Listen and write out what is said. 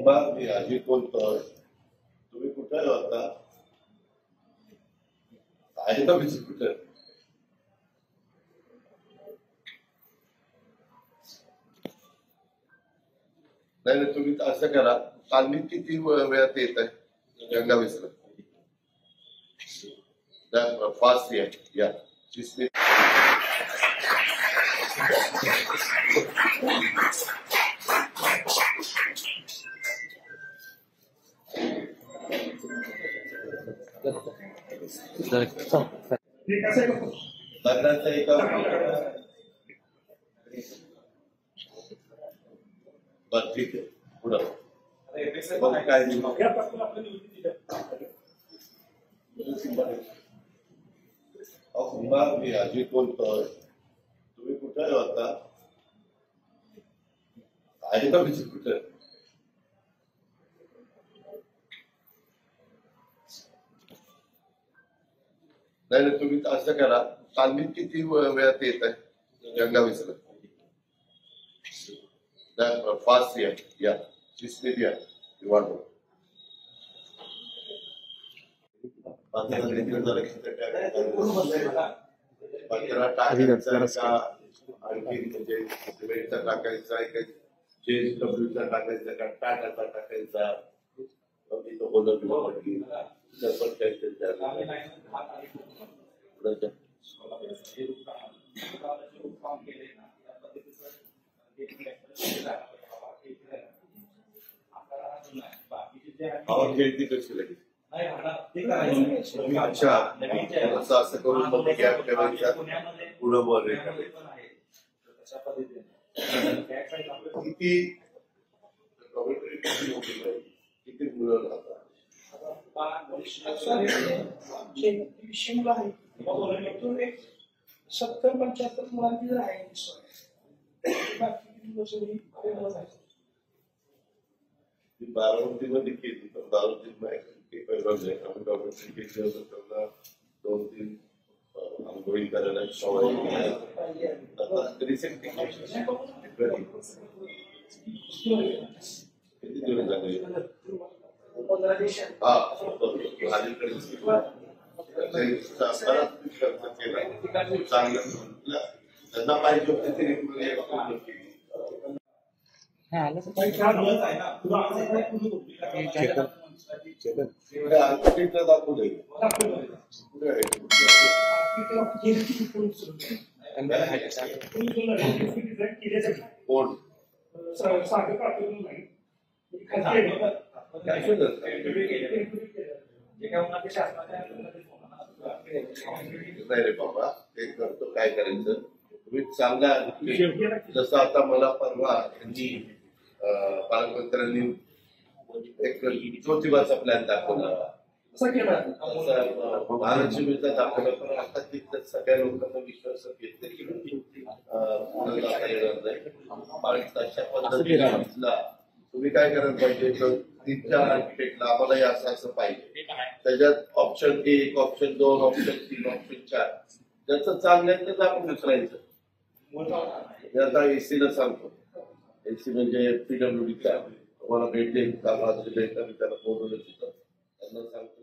कुंभार मी अजित बोलतोय. तुम्ही कुठे होता? आहे ना मी कुठे? नाही तुम्ही असं करा, काल किती वेळात येत आहे गंगा विसर्जन? फास्ट या लग्नाचं एका बरं ठीक आहे पुढं काय कुंभार मी अजित बोलतोय. तुम्ही कुठे होता? आहे ना मी कुठे? नाही तुम्ही असं करा, काल किती वेळात येत आहे गंगा विसर्जन? फास्ट या शिस्तीत या वाढव. टाकायचा आणखी म्हणजे टाकायचा JSWचा टाकायचा का टाटाचा टाकायचा खेळती कशी लागेल? अच्छा असं करून मग गॅप ठेवायचा पुढं वर किती किती मुलं राहतात? 70-75 मुलांची आहे. बारामतीमध्ये केली तर बारामतीत त्यांना 2-3 आंघोळी करायला रिसेंट किती दिवस झाले? चांगलं त्यांना पाहिजे होते ते दाखवू कोण नाही रे बाबा, ते करतो काय करायचं तुम्ही सांगा. जसं आता मला परवा त्यांनी पालकमंत्र्यांनी एक ज्योतिबाचा प्लॅन दाखवला, महालक्ष्मीचा दाखवला, पण आता तिथं सगळ्या लोकांना विश्वास घेतला की येणार नाही. तशा पद्धतीला तुम्ही काय करायला पाहिजे, तर 3-4 आर्किटेक्टला आम्हालाही असं पाहिजे, त्याच्यात ऑप्शन 1, ऑप्शन 2, ऑप्शन 3, ऑप्शन 4 ज्याचं चांगलं आहे त्याचं आपण उचलायचं. आता एसीला सांगतो, एसी म्हणजे PWDचा मला भेटले कामाचे भेटला, मी त्याला बोलवलं तिथं, त्यांना सांगतो